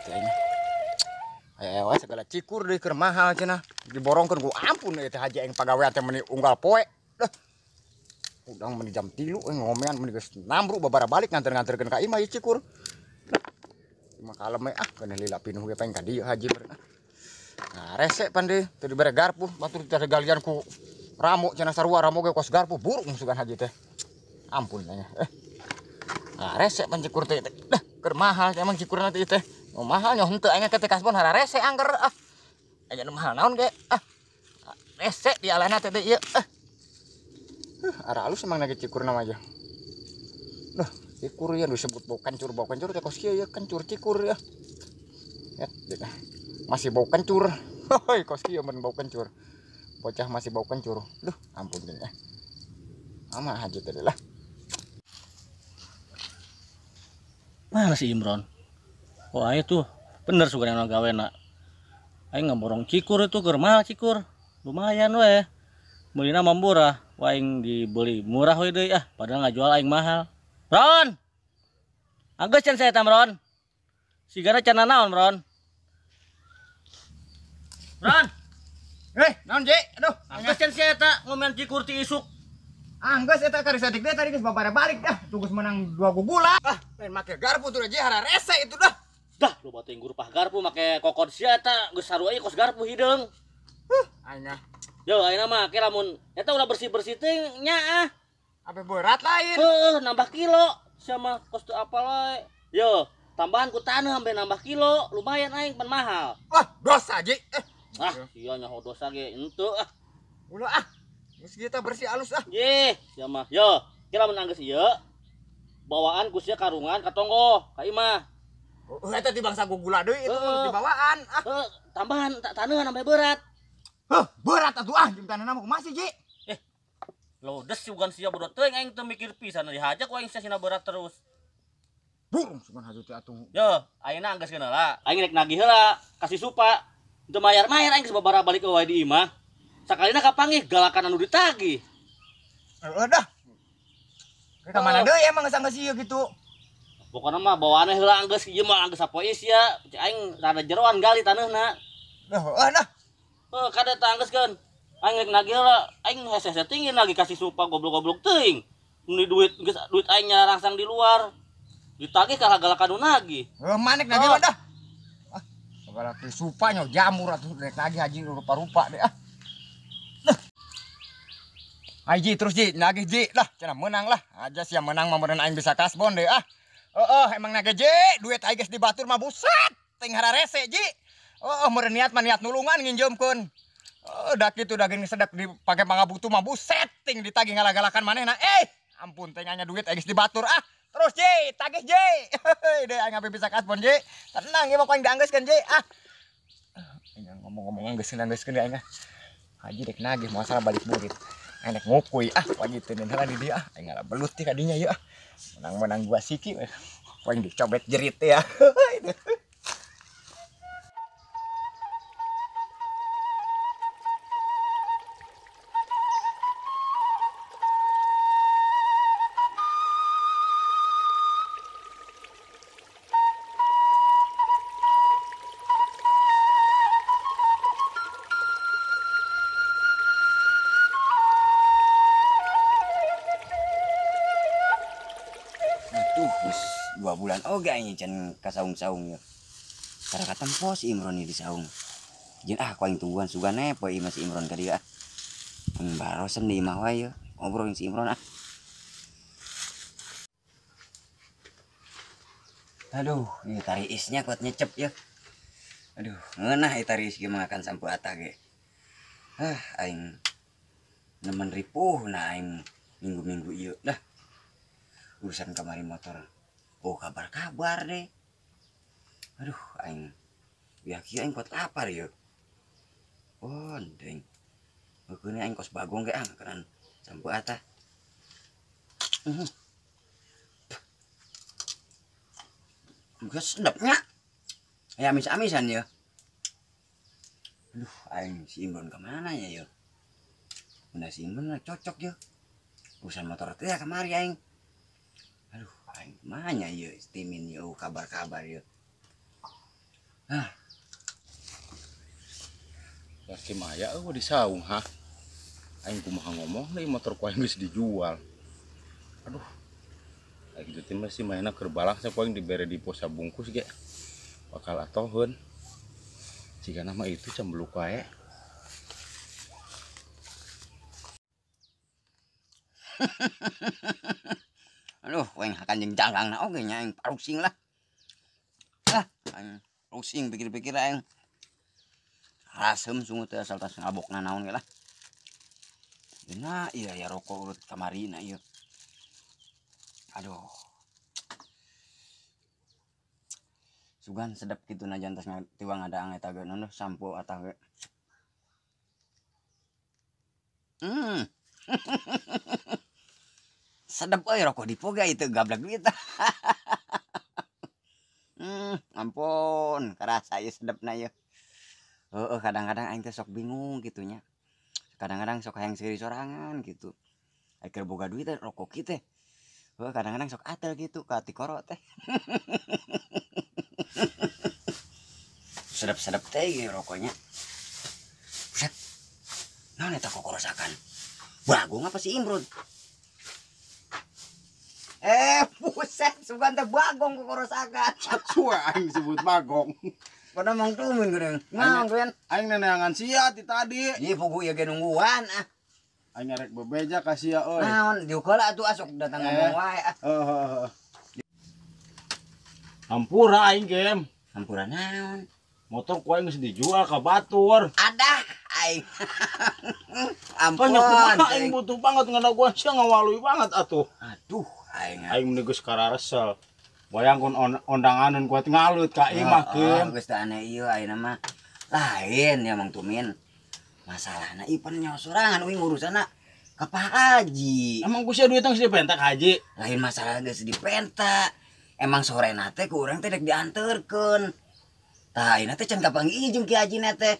teh. Ayo segala cikur deui keur mahal cenah. Diborongkeun ku ampun teh haji aing pagawean teh meuni unggal poe. Deh. Udang meuni jam 3 ngomean meuni geus nambru babara balik nganter-nganterkeun ka imah ieu cikur. Imah kalem keun lila pinuh ge peng ka dieu haji beurna. Nah, rese pan deui teu dibere garpu batur teh galian ku ramo cenah sarua ramo ge kos garpu buruk musugan haji teh. Ampun teh. Nah, rese pan cikur teh. Dah, keur mahal emang cikurna teh teh. Oh, mahal nya henteu aing teh kasbon hara rese angger aya nu mahal naon ge rese di alana teh ieu ara alus emang nage cikurna mah aja. Duh, cikur ya disebut bau kencur teh kos kieu ya kencur cikur ya. Masih bau kencur. Hoi, kos kieu men bau kencur. Bocah masih bau kencur. Duh, ampun teh. Ama haji teh lah. Mana si Imron? Oh ayo tuh bener suka yang gawena. Aing ngaborong cikur itu keur mahal cikur. Lumayan weh. Meulina mah murah. Wah aing dibeli murah we deui padahal ngajual aing mahal. Ron. Anggeus can saya tam Ron. Sigana can naon Ron? Ron. Naon Ji? Aduh, Anggeus can saya eta ngomen cikur ti isuk. Anggeus eta kari sadik deui tadi geus babara balik dah. Tugas menang 2 gugula. Lain make garpu tuh Ji hara rese itu dah. Dah, lu batuin guru pah garpu make kokod sia eta geus sarua ieu kos garpu hideung. Aina. Yo, ayeuna mah ke lamun eta ulah bersih-bersih teh nya Apa berat lain? nambah kilo sama kos teu apal we. Yo, tambahan ku taneuh sampai nambah kilo, lumayan aing pan mahal. Wah, dosa Ji. Iya nya dosa ge henteu Ulah geus kita bersih alus Ye, sia mah. Yo, ke lamun anggeus ieu bawaan ku sia karungan ka tonggo, ka imah. Eta ti bangsa gugula deui itu dibawaan. Tambahan taneuhan sampai berat. Berat atuh jeung taneuhna mah kumaha sih Ji? Lodes sugan sia bodoh teuing aing teu mikir pisan dihajak ku aing sia berat terus. Burung sugan haju teh atuh. Yo, ayeuna anggeus heula. Aing rek nagih heula kasih supa. Teu mayar-mayar aing sababaraha balik euy di imah. Sakalina kapanggih galakan anu ditagih. Dah. Ka mana deui emang geus ieu gitu. Pokona mah bawaanna heula anggeus ieu mah anggeus sapoe sia. Aing rada jeroan gali taneuhna. Dah. Kada teh anggeuskeun. Aing rek nagih heula, aing hese-hese tingin lagi kasih supa goblok-goblok teuing. Mun duit geus duit aing nyarangsang di luar. Ditagih ka galakan nu nagih. Manek nagih mah dah. Segala teh supa nya jamur atuh rek nagih haji rupa-rupa deh Haji terus Ji, nagih Ji lah, cenah menang lah. Aja sia menang mah meureun aing bisa kasbon deh emang nagih Ji, duit aing geus dibatur mah buset, teuing hara rese Ji. Meureun niat mah niat nulungan nginjemkeun. Da kitu daging sedap dipake pangabutuh mah buset, ting ditagih galak-galakan manehna. Ampun teh nya duit aing geus dibatur Terus Ji, tagih Ji. Deh aing ape bisa kasbon Ji. Tenang ieu mah ku aing dianggeuskeun Ji. Aing ngomong-ngomong anggeuskeun aing Haji rek nagih masalah balik murid. Enak ngukuy pagiteun heula di dieu aing ngalah belut ti ka dinya ieu menang-menang gua siki poing dicobek jerit teh ya. Geus 2 bulan oge aing can kasaung-saung ya. Karena katempo si Imron di saung. Jeung ku aing tungguan sugan poe ieu si Imron ka dieu barosen di imah wae ya. Ngobrol si Imron Aduh, ieu tari isnya kuat nyecep ya. Aduh, ngeunah ieu tari is ge makan sampu atah ge. Aing nemen ripuh nah aing minggu-minggu ieu dah. Urusan kamari motor kabar-kabar deh. Aduh aing biar kieu aing kuat lapar ya. Deng beukeuh aing kos bagong ge angkeran sampu atah. Geus sedapnya aya amis-amisan ya. Aduh aing si Imron ke mana ya. Mun si Imron cocok ya. Urusan motor teh kamari aing. Aduh, aing mah nya ieu istimin ieu kabar-kabar ieu. Laki maya di saung ha. Aing kumaha ngomong deui motor ku aing geus dijual. Aduh. Aing kitu teh masih mainna keur balang saya ku aing dibere di pos bungkus ge. Bakal atoheun. Jika nama itu cembeluk wae. Aduh, aing akan jeung janggang na oge nya aing pusing lah. Aing pusing pikir-pikir aing. Rasem sungguh teh asal tas ngabokna naon ge lah. Dina iya ya rokok urut kamarina ieu. Aduh. Sugan sedap kitu najan tas tiwang ada eta ge naon sampo atah ge. Sedap euy rokok dipoga itu gablak duit. Ampun, karasa ieu sedepna ieu. Heeh, kadang-kadang aing teh sok bingung gitunya. Kadang-kadang sok hayang seuri sorangan gitu. Aya keur boga duit teh rokok kieu teh. Heuh, kadang-kadang sok atel gitu ka ti koro teh. Sedap-sedap teh ieu rokoknya. Buset. Naon eta kokorosakan? Bagong apa si Imron? Buset, sugan teh bagong kokorosakan. Suwe aing disebut bagong. Pada mang tumin geuning. Naon geuan? Aing neneangan sia ti tadi. Ieu pugu ieu ge nungguan ah. Aing rek bebeja ka sia euy. Naon diukeula atuh asok datang ngomong wae ah. Heeh. Hampura aing game. Hampura naon? Motor ku aing geus dijual ka batur. Adah aing. Ampun. Banyak kumaha aing butuh banget ngadaguan sia ngawalui banget atuh. Aduh aing. Aing meni geus kararesel. Bayangkeun ondanganeun kuat ngalut ka imah Kim. Geus teh aneh ieu ayeuna mah lain ya Mang Tumin. Masalahna ieu pan nyawa sorangan uing urusanna ka Pak Haji. Emang ku sia duit geus dipentak Haji. Lain masalah geus dipenta. Emang sorena teh ku urang teh dek dianterkeun. Tah ayeuna teh can kapanggih jeung Ki Haji na teh.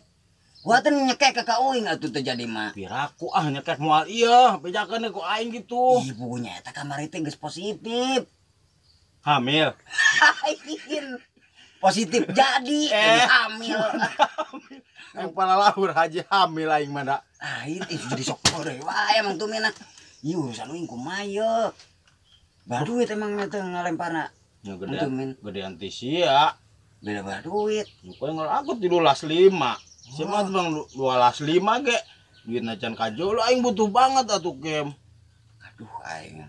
Gua teh nyekek ka uing atuh teh jadi mah. Piraku ah nyekek moal ieu, bejakeun ku aing gitu. Ih pugunya eta kamari teh geus positif. Hamil. Hain. Positif jadi hamil. Yang pala lahir Haji hamil aing mah da. Lain jadi sok gore wae Mang Tumin. Ieu urusan uing kumaha. Baduit emang teh ngalemparna. Ya Tumin. gedean ti sia. Beda baduit. Kowe ngelagut di 12.5. Sia mah bang 12.5 ge. Duitna can kajol aing butuh banget atuh Kem. Aduh aing.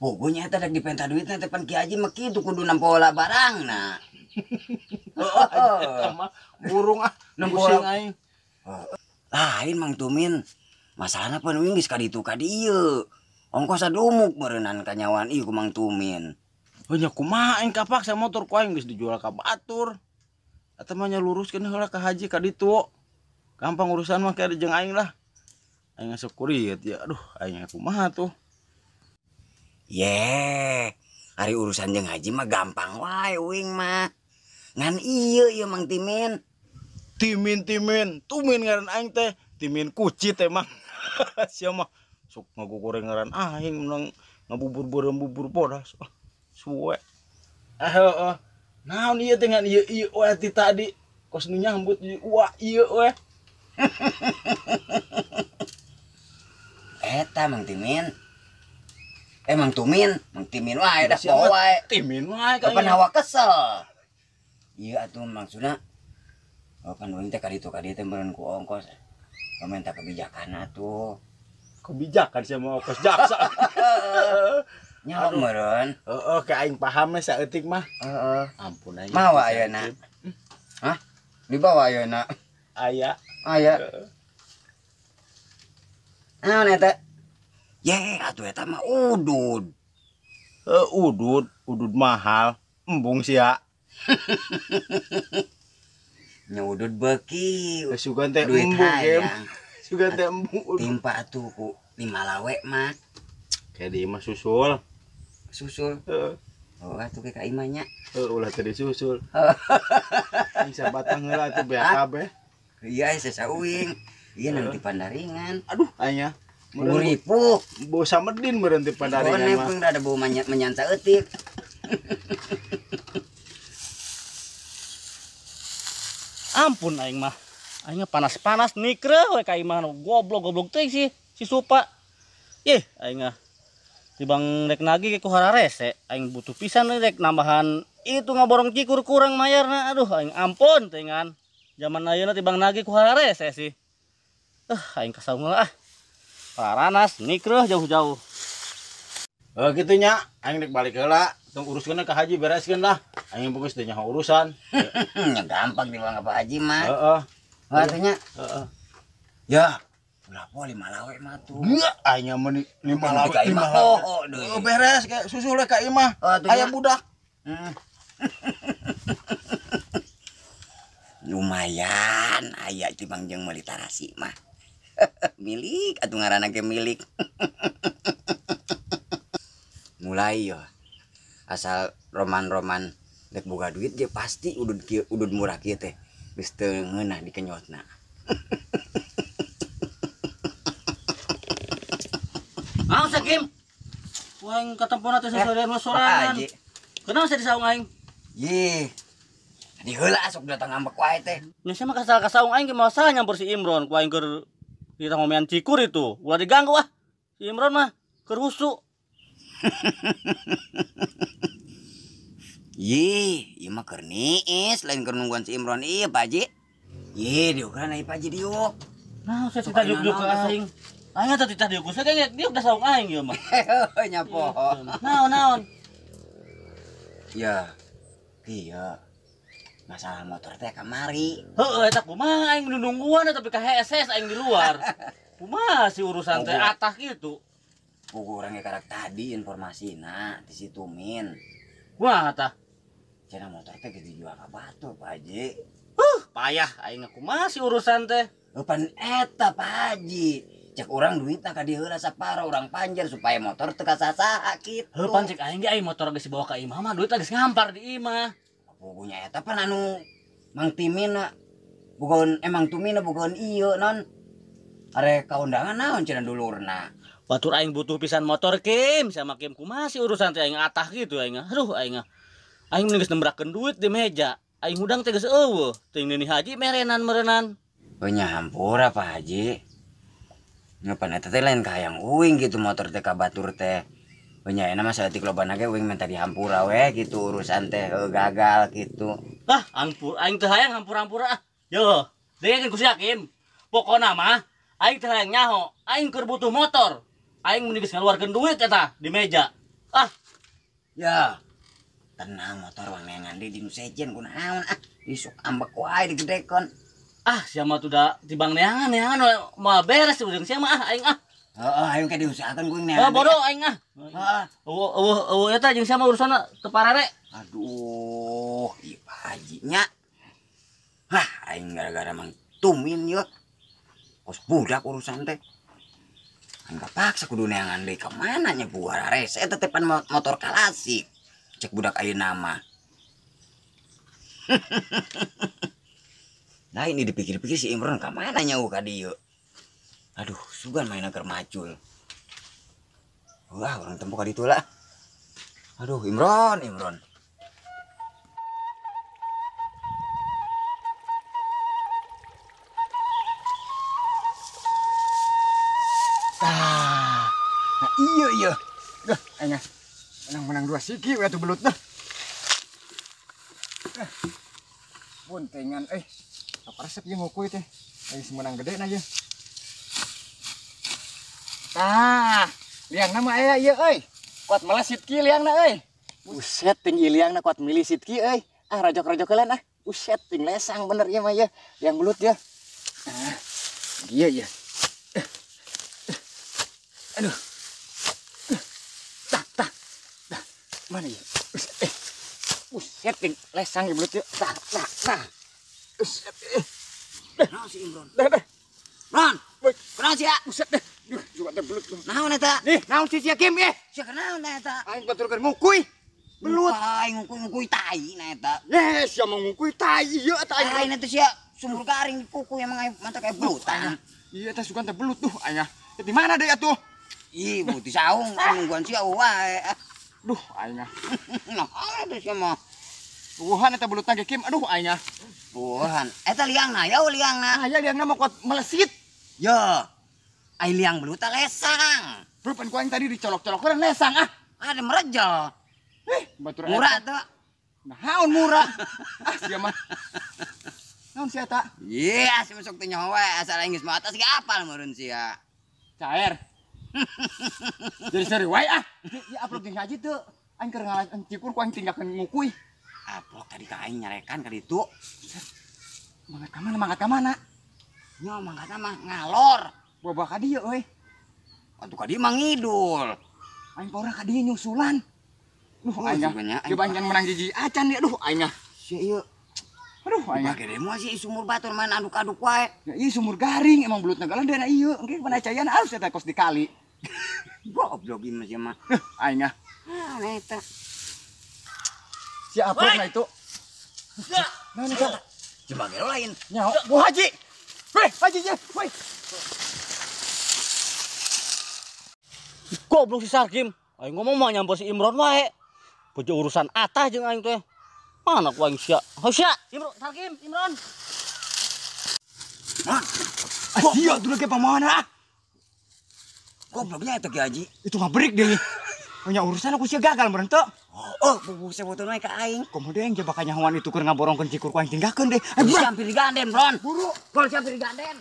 Pokoknya eta dek dipenta duitna teh pan Ki Haji mah kitu kudu nampola barangna. Eta mah burung ah pusing aing. Lain Mang Tumin. Masalahna pan uing geus ka ditu ka dieu. Ongkos sadumuk meureunnan ka nyawaan ieu ku Mang Tumin. Oh nya kumaha aing kapaksa motor ku aing geus dijual ka batur. Eta mah nya luruskeun heula ka Haji ka ditu. Gampang urusan mah kaya jeung aing lah. Aing asup kurit ya. Aduh aing kumaha tuh. Hari urusan jeung Haji mah gampang wae uing mah. Ngan ieu Mang Timin. Timin tumin ngaran aing teh timin kucit emang. Sia mah sok ngagugoreng ngaran aing menang ngabubur-bubur bodas. Suwe. Heeh. Naon ieu teh ngan ieu we ti tadi kos nu nyambut ieu we. Eta Mang Timin. Mang Timin wae dah bawa wae. Timin wae Kapan hawa kesel. Ieu atuh maksudna pan uing teh ka ditu ka dieu teh meureun ku ongkos. Pemerintah kebijakan atuh. Kebijakan sia mah ongkos jaksa. Nyawa meureun. Heeh, ke aing paham we saeutik mah. Heeh. Ampun aing. Mawa ayeuna. Hah? Dibawa ayeuna. Aya. Naon eta? Atuh eta mah udud. Udud mahal. Embung sia. Nya udud beuki. Sugan teh Duit embung Kem. hayang. Sugan teh embung. Timpa atuh ku 5 lawe mah. Kayak di mah susul. Susul. Heeh. Oh atuh ke ka imahnya. Ulah tadi susul. Aing sabatang heula atuh beak kabeh. Iya sesa uing. Iya nanti Pandaringan. Aduh anya. Muripu. Bau samedin meureun ti Pandaringan mah. Pun ada bau menyansa eutik. Ampun aing mah. Aing panas-panas nikreuh we ka imah goblok-goblok teuing si Supa. Ih, aing tibang rek nagih ku hararese, aing butuh pisan rek nambahan itu ngaborong cikur kurang mayarna. Aduh, aing ampun teuingan. Zaman ayeuna tibang nagih ku hararese sih. Aing kasaung ah. Paranas nikreuh jauh-jauh. Gitu nya, aing rek balik heula, tong uruskeun ka haji bereskeun lah. Aing fokus teh nyaho urusan. Ya gampang dibilang apa haji mah. Heeh. Katanya. Heeh. Ya, ulah poe 5 lawe mah tuh. Aing mah 5 lawe Ka imah. Oh, deui. beres kayak susul ka imah. Oh, atuh Aya nya. budak. Lumayan aya tibang jeung meuli tarasi mah. Milik atuh ngaranna ge milik. Mulai ya. Asal roman-roman rek boga duit ge pasti udud murah kieu teh. Geus teu ngeunah dikenyotna. Naon sakim? Aing katempona teh sasarean sorangan. Haji. Kenapa saya disaung aing? Ye. Di heula sok datang ngambek wae teh. Nya sama kasaung aing ge masalah nyampur si Imron ku aing keur kita ngomean cikur itu. Ulah diganggu ah. Si Imron mah keur husu. Ye, ieu mah keur niis lain keur nungguan si Imron ieu Pak Haji. Ye, diukuran ai Pak Haji diuk. Nah, saya cerita diuk-diuk ke aing. Aing teh cerita diuk, saya kayak diuk da saung aing ieu mah. Nya poho. Naon. Ya. Iya. Masalah motor teh kamari. Heeh, eta kumaha aing nungguan tapi ka HSS aing di luar. Kumaha si urusan teh atah gitu. Pugu urang ge karak tadi informasina di situ Min. Kumaha tah? Cenah motor teh geus dijual ka Batur Pak Haji. Payah aing kumaha si urusan teh. Pan eta Pak Haji. Cek urang duitna ka dieu heula sapara urang panjer supaya motor teu kasasaha kitu. Heuh pan cek aing ge aing motor geus dibawa ka imah mah duit geus ngampar di imah. Pugunya eta pan anu Mang Timina bukan emang tumina bukan ieu non. Are kaundangan naon cenah dulurna. Batur aing butuh pisan motor Kim sama Kim kumaha si urusan teh aing atah gitu aing. Aduh aing geus nembrakeun duit di meja. Aing hudang teh geus eueuh. Teuing Nini Haji merenan meurenan. Nya hampura Pak Haji. Ngapan eta teh lain kahayang uing gitu motor teh ka batur teh. Nya enak mah saeutik lobana ge uing minta dihampura we gitu urusan teh gagal gitu. Ah, ampur aing teh hayang hampura-hampura ah. Yo, dengerin ku si Hakim. Pokona mah aing teh hayang nyaho, aing keur butuh motor. Aing mending geus ngaluarkeun duit eta di meja. Ah, Ya. Tenang motor wangengan di nu sejen kunaon ah. Isuk ambek wae digedekeun. sia mah tuh da tibang neangan mah beres udah sia mah ah aing ah. Heeh, ayo ke diusahakeun kuing Ah, bodoh aing ah. Heeh. Eueuh eta jeung sia mah urusana teu parare. Aduh, ieu Pak Haji nya. Hah, aing gara-gara Mang Tumin yeuh. Kos budak urusan teh. Aing kapaksa kudu neangan deui ka mana nya buah rese eta teh pan motor klasik. Cek budak ayeuna mah. Nah ini dipikir-pikir si Imron ka mana nya ka dieu. Aduh, sugan main keur macul. Wah, orang tempo ka ditu lah. Aduh, Imron. Nah iya. Duh, aing menang 2 siki we atuh belut dah. Buntengan apa resep ieu ngukuy teh. Aing semenang gede na ieu. Tah, liangna mah aya ieu euy. Kuat malah sitki liangna euy. Buset ting ieu liangna kuat milih sitki euy. Ah rajok-rajok keuleun ah. Buset ting lesang bener ieu mah ieu. Liang belut ieu. Ah, ieu. Aduh. Tah. Mana ieu? Buset ting lesang ieu belut ieu. Tah. Buset. Naon si Imron? Dah. Ron, Woi, kunaon sia? buset deh. Duh, juga teh belut. Naon eta? Nih, naon si Hakim ye? Sia kunaon eta? Aing baturkeun ngukuy. Belut. Aing ngukuy tai na eta. Yes, sia mah ngukuy tai ieu eta aing. Lain eta sia sumur garing di kuku emang aing mata kayak bulutan. Iya teh sugan teh belut tuh aing. Di mana deui atuh? Ih, buti saung nungguan sia wae. Duh, aing. Nah, ada sia mah. Wuhan eta belut nage Kim. Aduh aing ah. Buhan. Eta liangna, ya liangna. Aya liang nama kuat melesit. Yo. Ai liang belut teh lesang. Rupan ku aing tadi dicolok-colok keren lesang ah. Ada merejol. Batur Murah eta. tuh. Naon murah. Ah sia mah. Naon sia eta? Iya, si masuk teh nyawa asal geus mah atas ge apal meureun sia. Cair. Jadi seri wae ah. Di upload jeung haji teu. Aing keur ngalahin cikur ku aing tinggalkeun ngukuy. Aplok tadi ka aing nyarekan ka ditu. Mangkat ka mana? Mangkat ka mana? Nya mangkatna mah ngalor. Boba ka dieu euy. Atuh ka dieu mah ngidul. Aing pora ka dieu nyusulan. Duh aing ah. sebenarnya aing- Coba aing menang jiji acan dia. Aduh aing ah. Sia ieu. Aduh aing ah. Bage deh moal sih sumur batur main aduk-aduk wae. Ya ieu sumur garing emang belut negala dana ieu. Engke panacayan harus eta kos dikali. Goblok ieu mah sia mah. Aing ah. Ah, eta. Siapa na itu? Nah, ini kan. Coba ge lain. Nyawa. Bu Haji. Weh, Haji je. Weh. Goblok si Sarkim. Aing ngomong mah nyamper si Imron wae. Bejo urusan atah jeung aing teh. Mana ku aing sia? Heuh sia, Imron, Sarkim, Imron. Asia dulu ke pamana. Gobloknya eta Ki Haji. Itu mah break deui. Punya urusan aku sia gagal meureun teu. Oh, bubu sebotol naik ke aing. Kemudian coba kanyahoan itu keur ngaborongkeun cikur ku aing tinggalkeun deh. Hampir diganden, Bron. Buru. Gol hampir diganden.